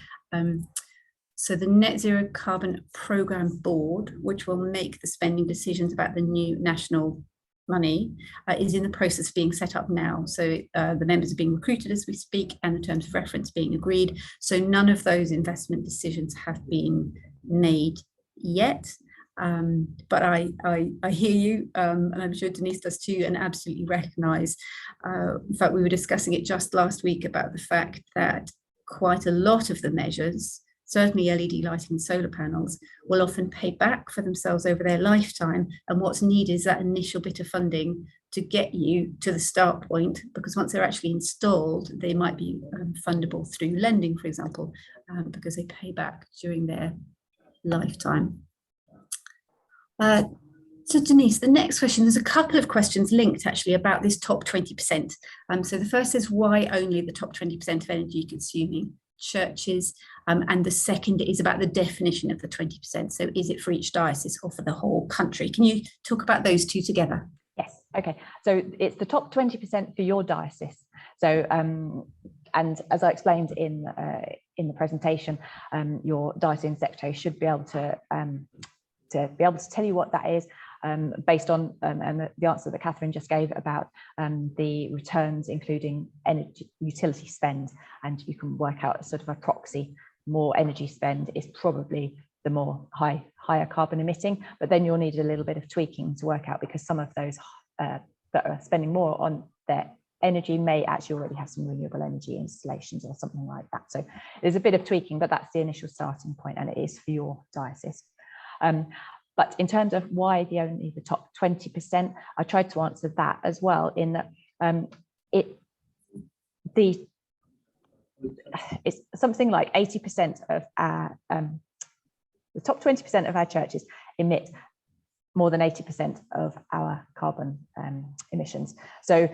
So the Net Zero Carbon Programme Board, which will make the spending decisions about the new national money, is in the process of being set up now. So the members are being recruited as we speak, and the terms of reference being agreed. So none of those investment decisions have been made yet. But I hear you, and I'm sure Denise does too, and absolutely recognise. In fact, we were discussing it just last week about the fact that quite a lot of the measures, certainly LED lighting and solar panels, will often pay back for themselves over their lifetime. And what's needed is that initial bit of funding to get you to the start point, because once they're actually installed, they might be fundable through lending, for example, because they pay back during their lifetime. So Denise, the next question, there's a couple of questions linked actually about this top 20%. So the first is why only the top 20% of energy consuming churches, and the second is about the definition of the 20%. So is it for each diocese or for the whole country? Can you talk about those two together? Yes, okay. So it's the top 20% for your diocese. So and as I explained in the presentation, your diocesan secretary should be able to tell you what that is, based on and the answer that Catherine just gave about the returns, including energy utility spend, and you can work out sort of a proxy. More energy spend is probably the more higher carbon emitting, but then you'll need a little bit of tweaking to work out, because some of those that are spending more on their energy may actually already have some renewable energy installations or something like that. So there's a bit of tweaking, but that's the initial starting point, and it is for your diocese. But in terms of why only the top 20%, I tried to answer that as well, in that it's something like 80% of our the top 20% of our churches emit more than 80% of our carbon emissions. So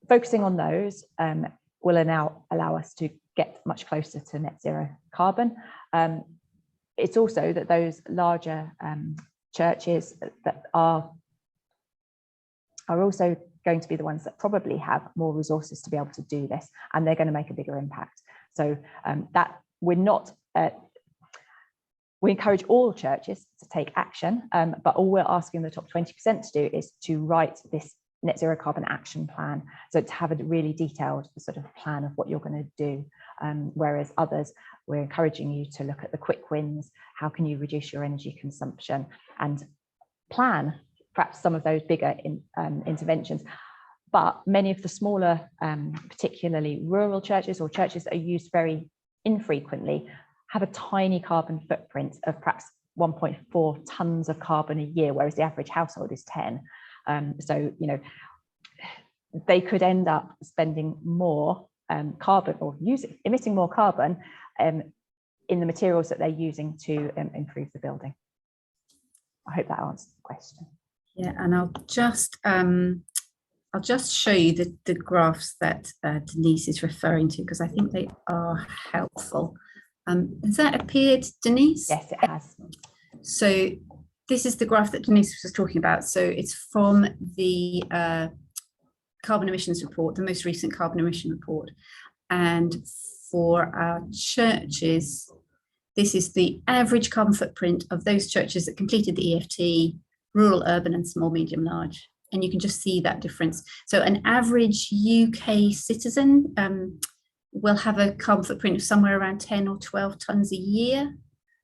focusing on those will now allow us to get much closer to net zero carbon. It's also that those larger churches that are also going to be the ones that probably have more resources to be able to do this, and they're going to make a bigger impact. So that we're not, we encourage all churches to take action, but all we're asking the top 20% to do is to write this net zero carbon action plan. So to have a really detailed sort of plan of what you're going to do. Whereas others, we're encouraging you to look at the quick wins. How can you reduce your energy consumption and plan perhaps some of those bigger interventions? But many of the smaller, particularly rural churches or churches that are used very infrequently, have a tiny carbon footprint of perhaps 1.4 tons of carbon a year, whereas the average household is 10. So, you know, they could end up spending more carbon or emitting more carbon in the materials that they're using to improve the building. I hope that answers the question. Yeah, and I'll just show you the graphs that Denise is referring to, because I think they are helpful. Has that appeared, Denise? Yes, it has. So this is the graph that Denise was talking about. So it's from the carbon emissions report, the most recent carbon emission report. And for our churches, this is the average carbon footprint of those churches that completed the EFT, rural, urban, and small, medium, large. And you can just see that difference. So an average UK citizen will have a carbon footprint of somewhere around 10 or 12 tonnes a year.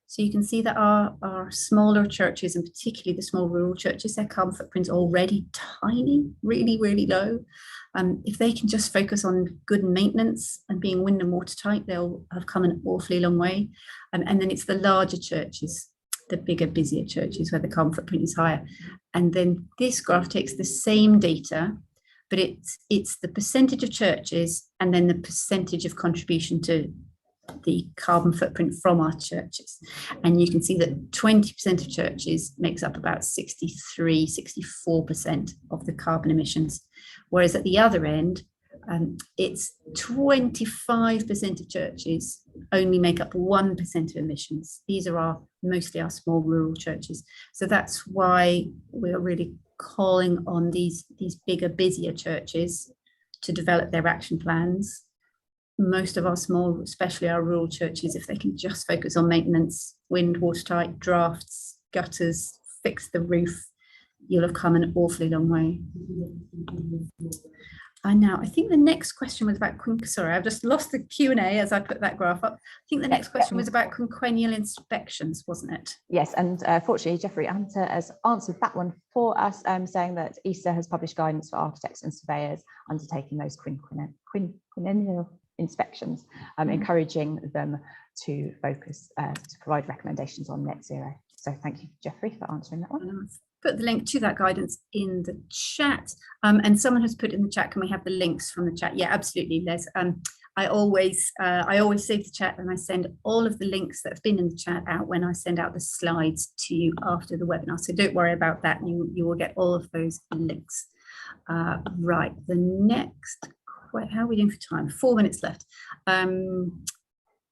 So you can see that our smaller churches, and particularly the small rural churches, their carbon footprint's already tiny, really, really low. If they can just focus on good maintenance and being wind and watertight, they'll have come an awfully long way. And then it's the larger churches, the bigger, busier churches where the carbon footprint is higher. And then this graph takes the same data, but it's the percentage of churches and then the percentage of contribution to the carbon footprint from our churches. And you can see that 20% of churches makes up about 64% of the carbon emissions. Whereas at the other end, It's 25% of churches only make up 1% of emissions. These are mostly our small rural churches. So that's why we're really calling on these bigger, busier churches to develop their action plans. Most of our small, especially our rural churches, if they can just focus on maintenance, wind, watertight, drafts, gutters, fix the roof, you'll have come an awfully long way. I think the next question was about, sorry, I've just lost the Q&A as I put that graph up. I think the next question was about quinquennial inspections, wasn't it? Yes, and fortunately, Jeffrey Hunter has answered that one for us, saying that ESA has published guidance for architects and surveyors undertaking those quinquennial inspections, encouraging them to focus, to provide recommendations on net zero. So thank you, Jeffrey, for answering that one. Put the link to that guidance in the chat, and someone has put in the chat, can we have the links from the chat? Yeah, absolutely, Les. I always save the chat and I send all of the links that have been in the chat out when I send out the slides to you after the webinar, so don't worry about that. You will get all of those links. Right, the next, how are we doing for time? 4 minutes left,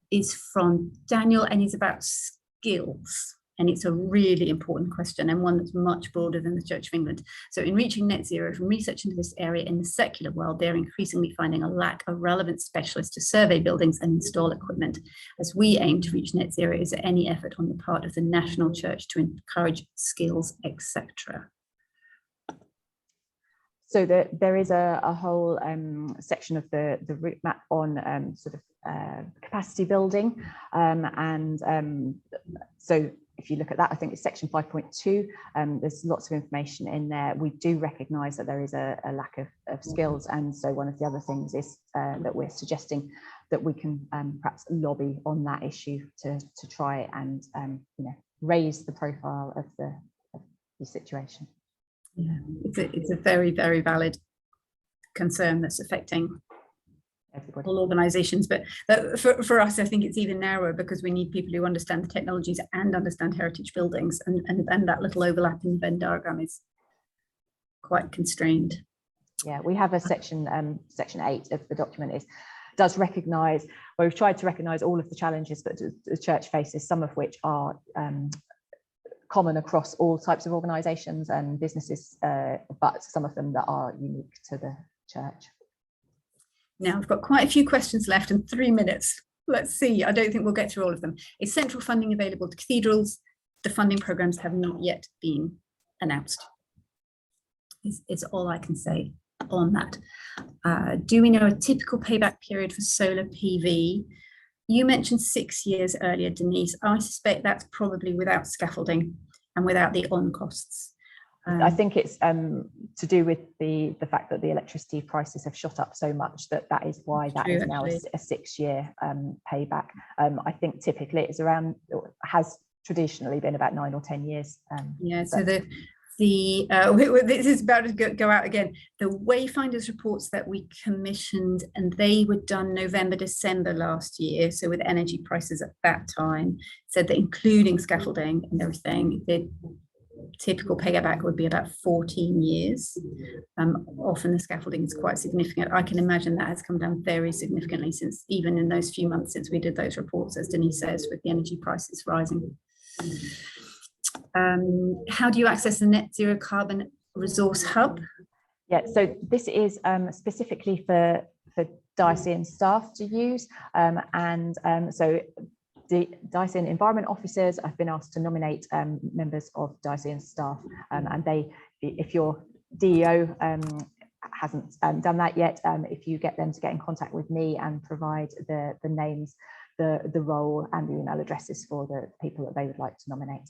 is from Daniel, and is about skills. And it's a really important question, and one that's much broader than the Church of England. So in reaching net zero, from research into this area in the secular world, they're increasingly finding a lack of relevant specialists to survey buildings and install equipment. As we aim to reach net zero, is there any effort on the part of the national church to encourage skills, etc.? So there is a whole section of the Routemap on capacity building, so if you look at that, I think it's section 5.2. There's lots of information in there. We do recognise that there is a lack of skills, and so one of the other things is that we're suggesting that we can perhaps lobby on that issue to try and raise the profile of the situation. Yeah, it's a very, very valid concern that's affecting all organisations, but for us I think it's even narrower, because we need people who understand the technologies and understand heritage buildings, and that little overlap in the Venn diagram is quite constrained. Yeah, we have a section, section 8 of the document does recognise, well, we've tried to recognise all of the challenges that the church faces, some of which are common across all types of organisations and businesses, but some of them that are unique to the church. Now, I've got quite a few questions left and 3 minutes. Let's see, I don't think we'll get through all of them. Is central funding available to cathedrals? The funding programmes have not yet been announced. It's all I can say on that. Do we know a typical payback period for solar PV? You mentioned 6 years earlier, Denise. I suspect that's probably without scaffolding and without the on costs. I think it's to do with the fact that the electricity prices have shot up so much that is why that is now a 6 year payback. I think typically it's around, has traditionally been about 9 or 10 years. Yeah, so this is about to go out again. The Wayfinders reports that we commissioned, and they were done November, December last year. So with energy prices at that time, said that including scaffolding and everything, the typical payback would be about 14 years. Often the scaffolding is quite significant. I can imagine that has come down very significantly since, even in those few months since we did those reports, as Denise says, with the energy prices rising. How do you access the net zero carbon resource hub? Yeah, so this is specifically for diocesan staff to use, so the diocesan environment officers have been asked to nominate members of diocesan staff, and if your DEO hasn't done that yet, if you get them to get in contact with me and provide the names, the role and the email addresses for the people that they would like to nominate.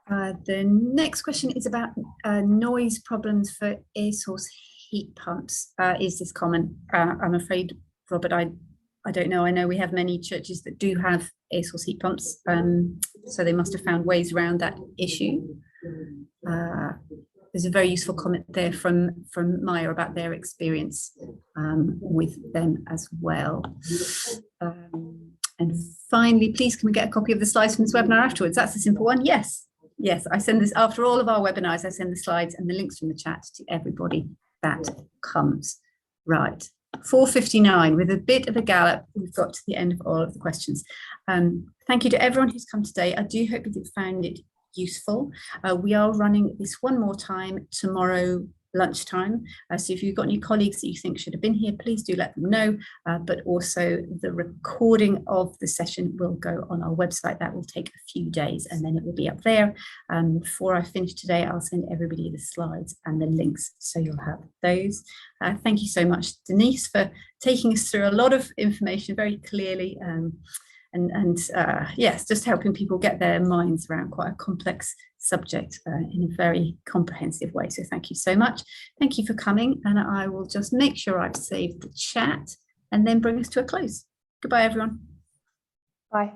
The next question is about noise problems for air source heat pumps. Is this common? I'm afraid, Robert, I don't know. I know we have many churches that do have air source heat pumps, so they must have found ways around that issue. There's a very useful comment there from Maya about their experience with them as well. And finally, please, can we get a copy of the slides from this webinar afterwards? That's a simple one. Yes, I send this after all of our webinars. I send the slides and the links from the chat to everybody that comes. Right, 4:59, with a bit of a gallop, we've got to the end of all of the questions. Thank you to everyone who's come today. I do hope you found it useful. We are running this one more time tomorrow lunchtime. So if you've got any colleagues that you think should have been here, please do let them know. But also the recording of the session will go on our website. That will take a few days and then it will be up there. Before I finish today, I'll send everybody the slides and the links so you'll have those. Thank you so much, Denise, for taking us through a lot of information very clearly. Yes, just helping people get their minds around quite a complex subject in a very comprehensive way. So thank you so much. Thank you for coming. And I will just make sure I've saved the chat and then bring us to a close. Goodbye, everyone. Bye.